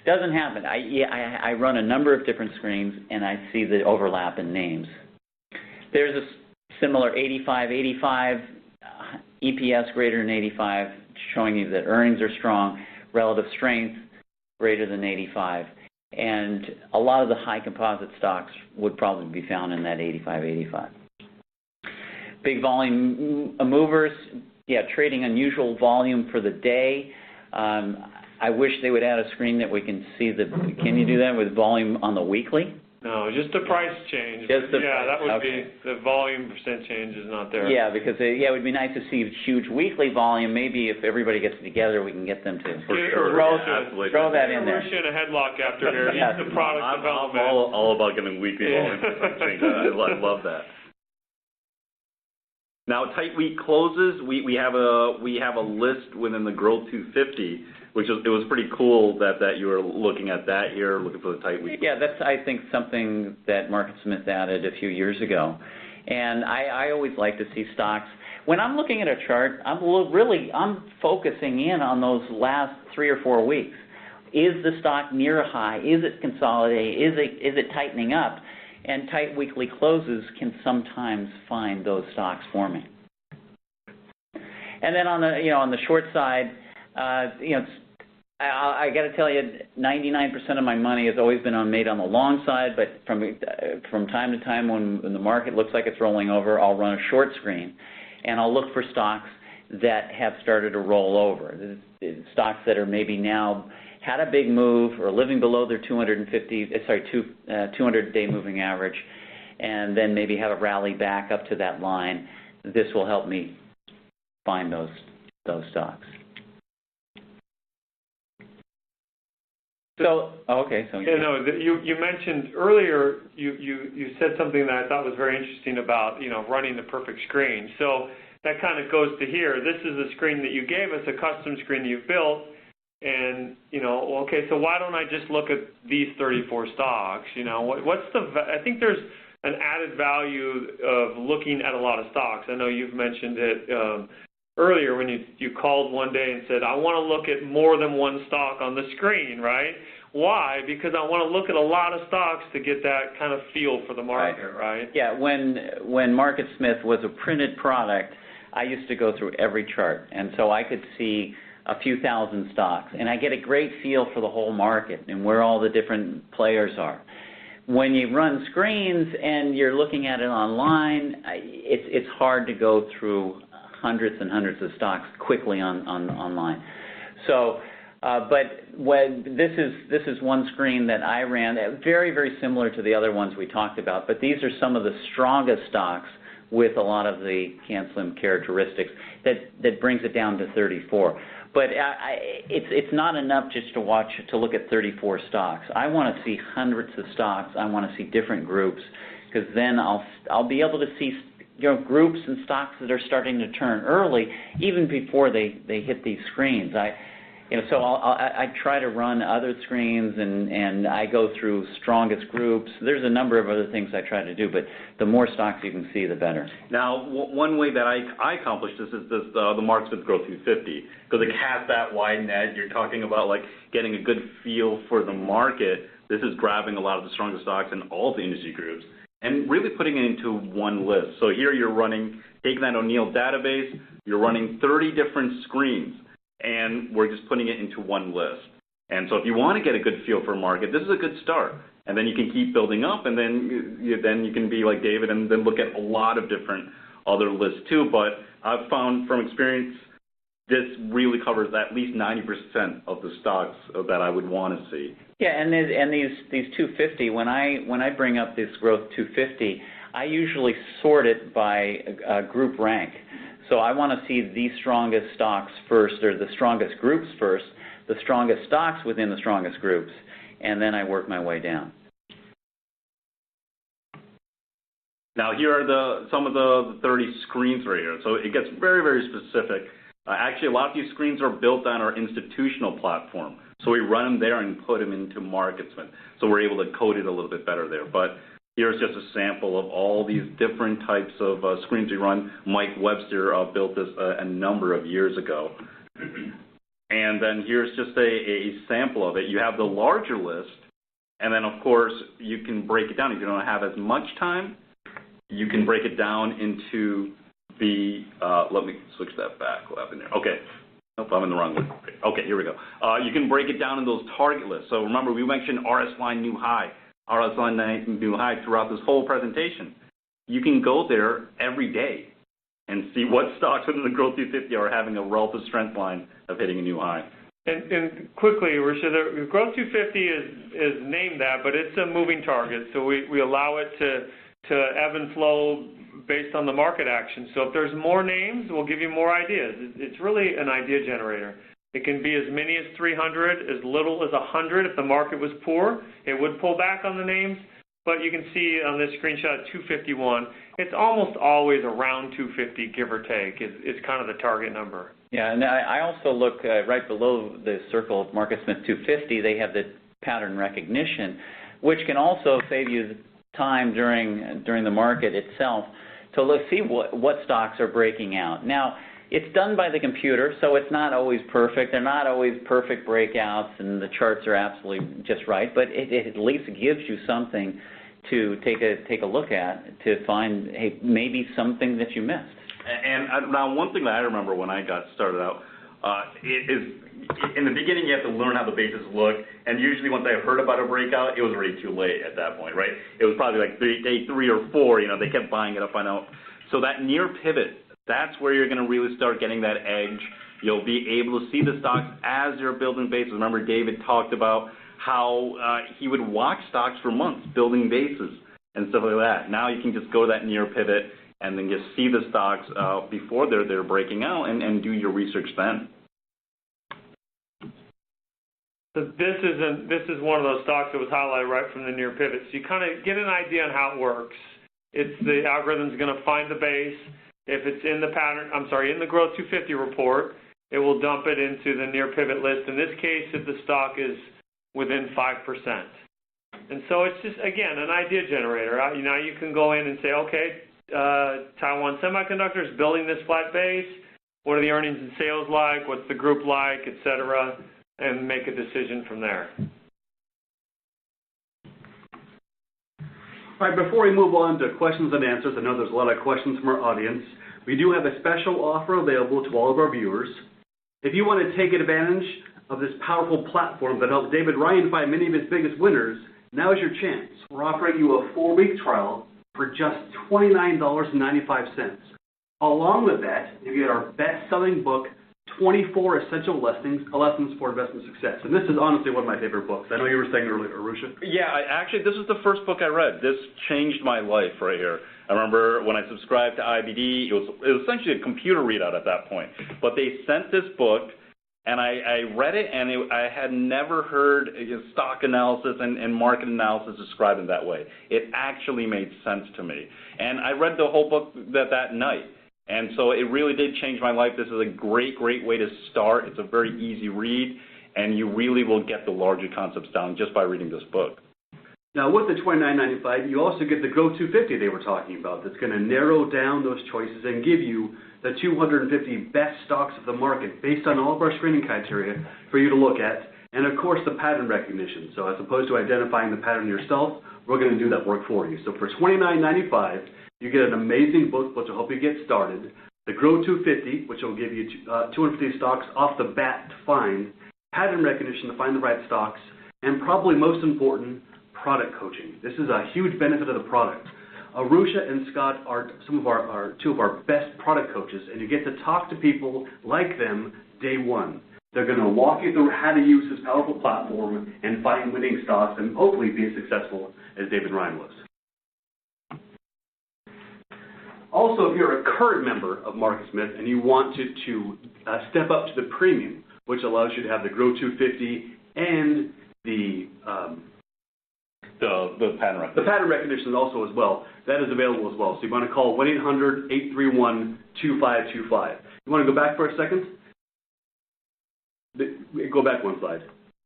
Doesn't happen. I run a number of different screens and I see the overlap in names. There's a similar 85, EPS greater than 85, showing you that earnings are strong, relative strength greater than 85. And a lot of the high composite stocks would probably be found in that 85. Big volume movers, trading unusual volume for the day. I wish they would add a screen that we can see can you do that with volume on the weekly? No, just the price change. That would be, the volume percent change is not there. Yeah, because it would be nice to see huge weekly volume. Maybe if everybody gets together, we can get them to throw that in there. We're in a headlock after here. Yes. The product development. I'm all about getting weekly volume change. I love that. Now, tight week closes. We have a list within the Growth 250, which it was pretty cool that you were looking at that here, looking for the tight week. Yeah, that's I think something that MarketSmith added a few years ago, and I always like to see stocks. When I'm looking at a chart, I'm focusing in on those last 3 or 4 weeks. Is the stock near a high? Is it consolidating? Is it tightening up? And tight weekly closes can sometimes find those stocks forming. And then on the short side, I I got to tell you, 99% of my money has always been made on the long side, but from time to time when the market looks like it's rolling over, I'll run a short screen, and I'll look for stocks that have started to roll over, stocks that are maybe now had a big move or living below their 200-day moving average, and then maybe have a rally back up to that line. This will help me find those stocks. So, okay. So yeah, no, you mentioned earlier, you said something that I thought was very interesting about, running the perfect screen. So that kind of goes to here. This is a screen that you gave us, a custom screen that you've built, and okay, so why don't I just look at these 34 stocks? I think there's an added value of looking at a lot of stocks. I know you've mentioned it earlier when you called one day and said, I want to look at more than one stock on the screen, right? Why? Because I want to look at a lot of stocks to get that kind of feel for the market, right? Yeah, when MarketSmith was a printed product, I used to go through every chart, and so I could see a few thousand stocks, and I get a great feel for the whole market and where all the different players are. When you run screens and you're looking at it online, it's hard to go through hundreds and hundreds of stocks quickly online. So, but this is one screen that I ran, very, very similar to the other ones we talked about, but these are some of the strongest stocks with a lot of the CAN-SLIM characteristics that brings it down to 34. But it's not enough just to look at 34 stocks. I want to see hundreds of stocks. I want to see different groups, because then I'll be able to see groups and stocks that are starting to turn early, even before they hit these screens. So I try to run other screens, and I go through strongest groups. There's a number of other things I try to do, but the more stocks you can see, the better. Now, one way that I accomplish this is the MarketSmith Growth 250, because it casts that wide net. You're talking about like getting a good feel for the market. This is grabbing a lot of the strongest stocks in all the industry groups and really putting it into one list. So here you're taking that O'Neill database, you're running 30 different screens, and we're just putting it into one list. And so if you want to get a good feel for a market, this is a good start. And then you can keep building up, and then you can be like David and then look at a lot of different other lists too. But I've found from experience, this really covers at least 90% of the stocks that I would want to see. Yeah, and these 250, when I bring up this Growth 250, I usually sort it by group rank. So I want to see the strongest stocks first, or the strongest groups first, the strongest stocks within the strongest groups, and then I work my way down. Now here are some of the 30 screens right here. So it gets very, very specific. Actually, a lot of these screens are built on our institutional platform. So we run them there and put them into MarketSmith. So we're able to code it a little bit better there. But here's just a sample of all these different types of screens we run. Mike Webster built this a number of years ago. And then here's just a sample of it. You have the larger list, and then, of course, you can break it down. If you don't have as much time, you can break it down into the, let me switch that back. What happened there? Okay. Nope, I'm in the wrong one. Okay, here we go. You can break it down in those target lists. So remember, we mentioned RS line new high. RS line new high throughout this whole presentation. You can go there every day and see what stocks within the Growth 250 are having a relative strength line of hitting a new high. And quickly, Risha, the Growth 250 is named that, but it's a moving target. So we allow it to ebb and flow based on the market action. So if there's more names, we'll give you more ideas. It's really an idea generator. It can be as many as 300, as little as 100 if the market was poor. It would pull back on the names, but you can see on this screenshot 251, it's almost always around 250, give or take, is kind of the target number. Yeah, and I also look right below the circle of MarketSmith 250, they have the pattern recognition, which can also save you time during the market itself to see what stocks are breaking out. Now, it's done by the computer, so it's not always perfect. They're not always perfect breakouts, and the charts are absolutely just right, but it at least gives you something to take a look at to find, hey, maybe something that you missed. And now one thing that I remember when I got started out is in the beginning, you have to learn how the bases look, and usually once I heard about a breakout, it was already too late at that point, right? It was probably like day 3 or 4, they kept buying it up and out. So that near pivot, that's where you're going to really start getting that edge. You'll be able to see the stocks as they're building bases. Remember, David talked about how he would watch stocks for months building bases and stuff like that. Now you can just go to that near pivot and then just see the stocks before they're breaking out and do your research then. So this is one of those stocks that was highlighted right from the near pivot. So you kind of get an idea on how it works. It's the algorithm's going to find the base. If it's in the in the Growth 250 report, it will dump it into the near pivot list. In this case, if the stock is within 5%. And so it's just, again, an idea generator. Now you can go in and say, okay, Taiwan Semiconductor is building this flat base. What are the earnings and sales like? What's the group like, et cetera, and make a decision from there. All right, before we move on to questions and answers, I know there's a lot of questions from our audience. We do have a special offer available to all of our viewers. If you want to take advantage of this powerful platform that helped David Ryan find many of his biggest winners, now is your chance. We're offering you a 4-week trial for just $29.95. Along with that, you get our best-selling book, 24 Essential Lessons for Investment Success. And this is honestly one of my favorite books. I know you were saying earlier, Arusha. Yeah, actually, this is the first book I read. This changed my life right here. I remember when I subscribed to IBD, it was essentially a computer readout at that point. But they sent this book, and I read it, and I had never heard stock analysis and market analysis described in that way. It actually made sense to me. And I read the whole book that night. And so it really did change my life. This is a great, great way to start. It's a very easy read, and you really will get the larger concepts down just by reading this book. Now, with the $29.95, you also get the Grow 250 they were talking about. That's going to narrow down those choices and give you the 250 best stocks of the market based on all of our screening criteria for you to look at, and of course the pattern recognition. So as opposed to identifying the pattern yourself, we're going to do that work for you. So for $29.95, you get an amazing book which will help you get started, the Grow 250, which will give you 250 stocks off the bat to find, pattern recognition to find the right stocks, and probably most important, product coaching. This is a huge benefit of the product. Arusha and Scott are two of our best product coaches, and you get to talk to people like them day one. They're going to walk you through how to use this powerful platform and find winning stocks and hopefully be as successful as David Ryan was. Also, if you're a current member of MarketSmith and you want to step up to the premium, which allows you to have the Grow 250 and the pattern recognition. The pattern recognition also as well. That is available as well. So you want to call 1-800-831-2525. You want to go back for a second? Go back one slide.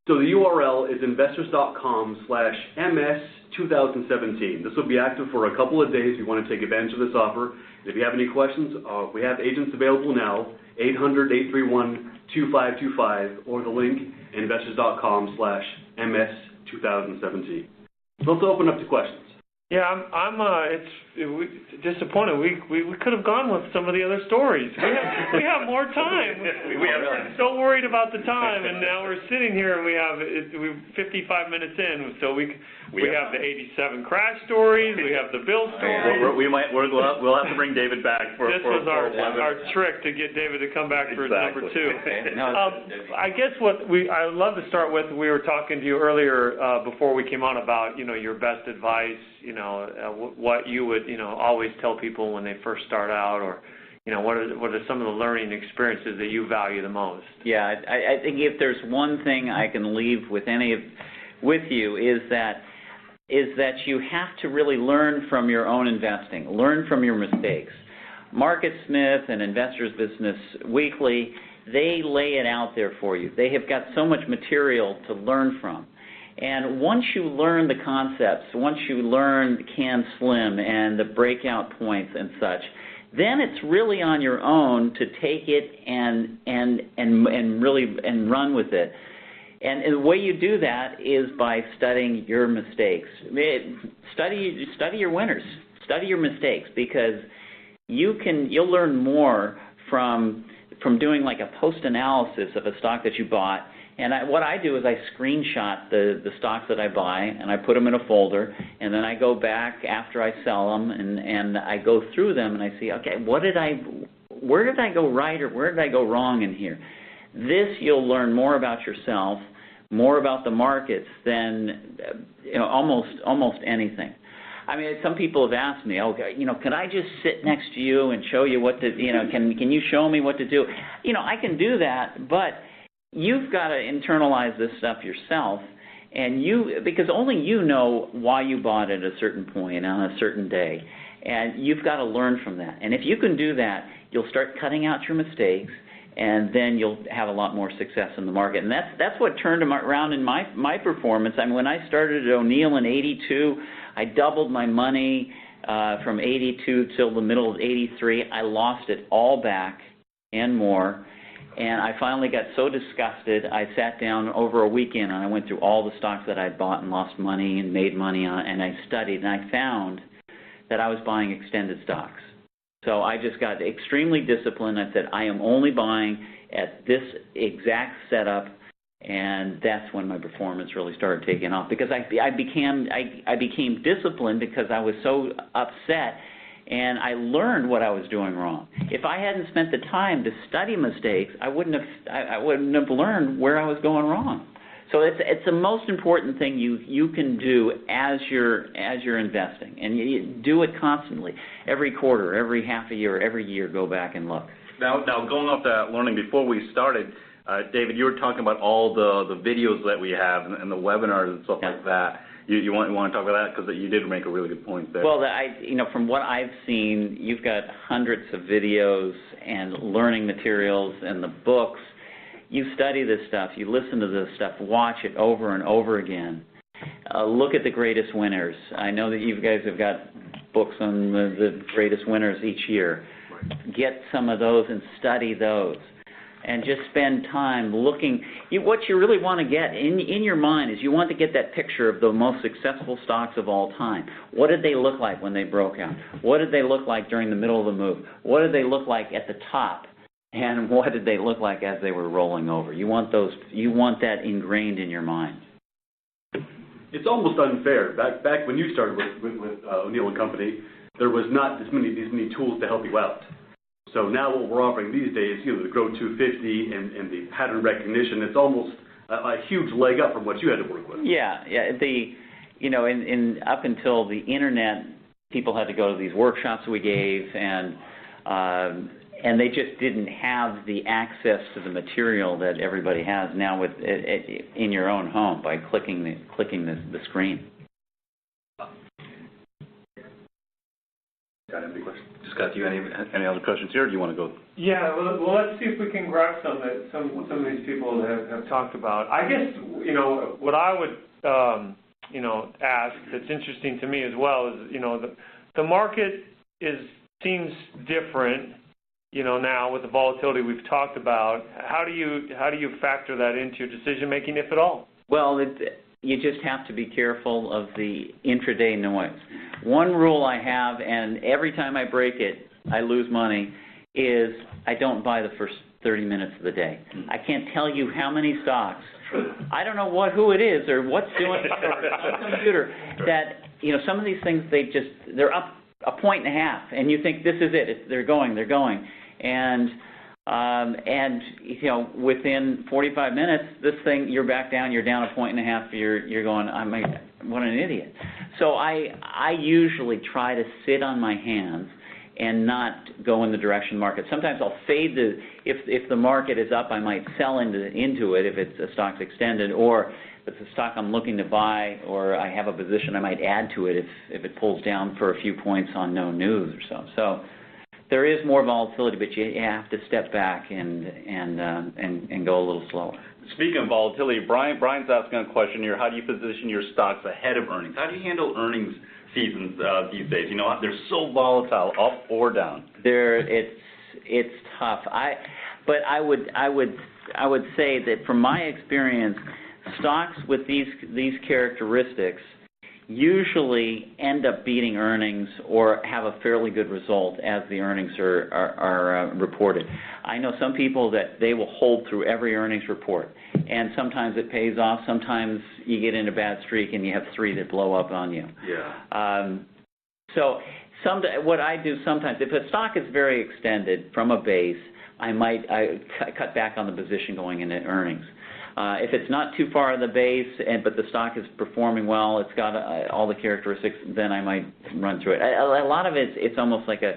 So the URL is investors.com/MS2017. This will be active for a couple of days if you want to take advantage of this offer. If you have any questions, we have agents available now, 800-831-2525, or the link, investors.com/MS2017. So let's open up to questions. Yeah, I'm disappointed. We could have gone with some of the other stories. We have more time. We have so worried about the time, and now we're sitting here and we're 55 minutes in. So we have the 87 crash stories. We have the Bill stories. We'll have to bring David back for. This was our trick to get David to come back for number 2. I guess I would love to start with. We were talking to you earlier before we came on about your best advice. What you would, always tell people when they first start out, or, what are some of the learning experiences that you value the most? Yeah, I think if there's one thing I can leave with you is that you have to really learn from your own investing, learn from your mistakes. MarketSmith and Investors Business Weekly, they lay it out there for you. They have got so much material to learn from. And once you learn the concepts, once you learn CAN SLIM and the breakout points and such, then it's really on your own to take it and run with it. And the way you do that is by studying your mistakes. Study your winners. Study your mistakes, because you'll learn more from from doing like a post-analysis of a stock that you bought. And what I do is I screenshot the stocks that I buy, and I put them in a folder, and then I go back after I sell them, and I go through them, and I see, okay, where did I go right or where did I go wrong in here? This, you'll learn more about yourself, more about the markets than almost anything. I mean, some people have asked me, can I just sit next to you and show you what to, can you show me what to do? I can do that, but you've got to internalize this stuff yourself, and because only you know why you bought at a certain point on a certain day, and you've got to learn from that. And if you can do that, you'll start cutting out your mistakes, and then you'll have a lot more success in the market. And that's what turned around in my performance. I mean, when I started at O'Neill in '82, I doubled my money from '82 till the middle of '83. I lost it all back and more. And I finally got so disgusted, I sat down over a weekend and I went through all the stocks that I'd bought and lost money and made money on, and I studied, and I found that I was buying extended stocks. So I just got extremely disciplined. I said, I am only buying at this exact setup, and that's when my performance really started taking off, because I became disciplined because I was so upset. And I learned what I was doing wrong. If I hadn't spent the time to study mistakes, I wouldn't have learned where I was going wrong. So it's the most important thing you can do as you're investing, and you do it constantly, every quarter, every half a year, every year. Go back and look. Now going off that learning, before we started, David, you were talking about all the videos that we have and the webinars and stuff like that. You want to talk about that, because you did make a really good point there. Well, from what I've seen, you've got hundreds of videos and learning materials and the books. You study this stuff, you listen to this stuff, watch it over and over again. Look at the greatest winners. I know that you guys have got books on the greatest winners each year. Right. Get some of those and study those. And just spend time looking. What you really want to get in your mind is you want to get that picture of the most successful stocks of all time. What did they look like when they broke out? What did they look like during the middle of the move? What did they look like at the top? And what did they look like as they were rolling over? You want that ingrained in your mind. It's almost unfair. Back when you started with O'Neill & Company, there was not these many tools to help you out. So now what we're offering these days, the Grow 250 and the pattern recognition, it's almost a huge leg up from what you had to work with. Yeah. Up until the internet, people had to go to these workshops we gave, and they just didn't have the access to the material that everybody has now in your own home by clicking the screen. Got any questions? Scott, do you have any other questions here, or do you want to go? Yeah, well, let's see if we can grab some that some of these people have talked about. I guess, what I would, ask that's interesting to me as well is, the market seems different, now with the volatility we've talked about. How do you factor that into your decision making, if at all? Well, you just have to be careful of the intraday noise. One rule I have, and every time I break it, I lose money, is I don't buy the first 30 minutes of the day. I can't tell you how many stocks. I don't know who it is or what's doing it or some computer that, some of these things, they're up 1.5 points, and you think this is it. They're going. And within 45 minutes, this thing, you're back down, you're down 1.5 points, you're going, what an idiot. So I usually try to sit on my hands and not go in the direction market. Sometimes I'll fade if the market is up, I might sell into it if it's a stock's extended, or if it's a stock I'm looking to buy, or I have a position, I might add to it if it pulls down for a few points on no news or so. So there is more volatility, but you have to step back and go a little slower. Speaking of volatility, Brian's asking a question here. How do you position your stocks ahead of earnings? How do you handle earnings seasons these days? They're so volatile, up or down. It's tough. But I would say that from my experience, stocks with these characteristics, usually end up beating earnings or have a fairly good result as the earnings are reported. I know some people that they will hold through every earnings report, and sometimes it pays off, sometimes you get in a bad streak and you have 3 that blow up on you. Yeah. So what I do sometimes, if a stock is very extended from a base, I cut back on the position going into earnings. If it's not too far in the base, but the stock is performing well, it's got all the characteristics, then I might run through it. A lot of it's almost like a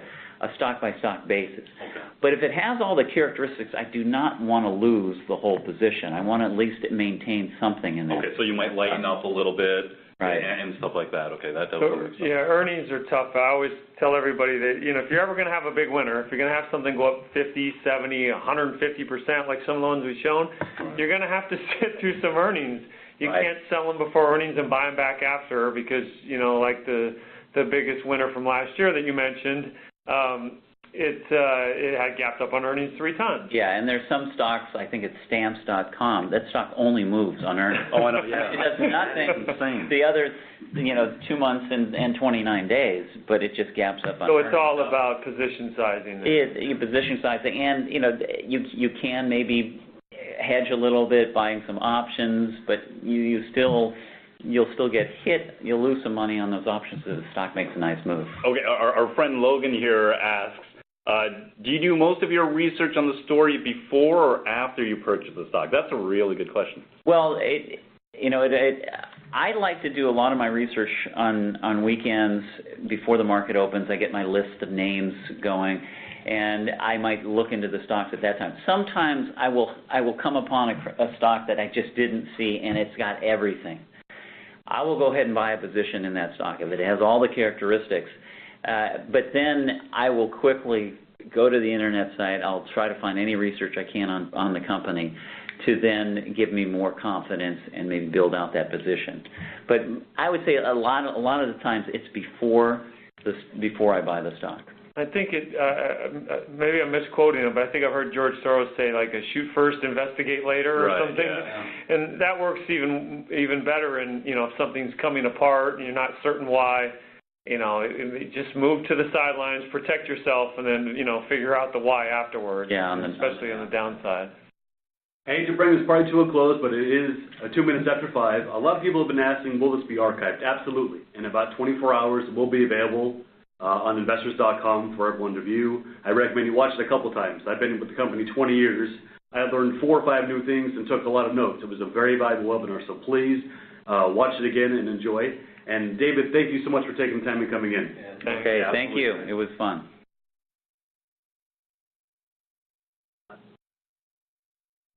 stock-by-stock basis. Okay. But if it has all the characteristics, I do not want to lose the whole position. I want to at least maintain something in there. Okay, so you might lighten up a little bit. Right. And stuff like that. Okay, that does work. Yeah, earnings are tough. I always tell everybody that, if you're ever going to have a big winner, if you're going to have something go up 50, 70, 150% like some of the ones we've shown, you're going to have to sit through some earnings. You can't sell them before earnings and buy them back after because, like the biggest winner from last year that you mentioned, it had gapped up on earnings 3 times. Yeah, and there's some stocks, I think it's stamps.com, that stock only moves on earnings. Oh, I know, yeah. It does nothing. The other, 2 months and 29 days, but it just gaps up on earnings. So it's all about position sizing. Position sizing, and, you can maybe hedge a little bit, buying some options, but you'll still get hit. You'll lose some money on those options if the stock makes a nice move. Okay, our friend Logan here asks, do you do most of your research on the story before or after you purchase the stock? That's a really good question. Well, I like to do a lot of my research on weekends before the market opens. I get my list of names going, and I might look into the stocks at that time. Sometimes I will come upon a stock that I just didn't see, and it's got everything. I will go ahead and buy a position in that stock if it has all the characteristics. But then I will quickly go to the internet site. I'll try to find any research I can on the company to then give me more confidence and maybe build out that position. But I would say a lot of the times it's before I buy the stock. I think maybe I'm misquoting him, but I think I've heard George Soros say like a shoot first, investigate later or something. Yeah. And that works even better. And if something's coming apart and you're not certain why, just move to the sidelines, protect yourself, and then figure out the why afterwards. Yeah, especially on the downside. I hate to bring this party to a close, but it is 2 minutes after 5. A lot of people have been asking, will this be archived? Absolutely. In about 24 hours, it will be available on investors.com for everyone to view. I recommend you watch it a couple times. I've been with the company 20 years. I learned 4 or 5 new things and took a lot of notes. It was a very valuable webinar, so please watch it again and enjoy. And David, thank you so much for taking the time and coming in. Okay, thank you. It was fun.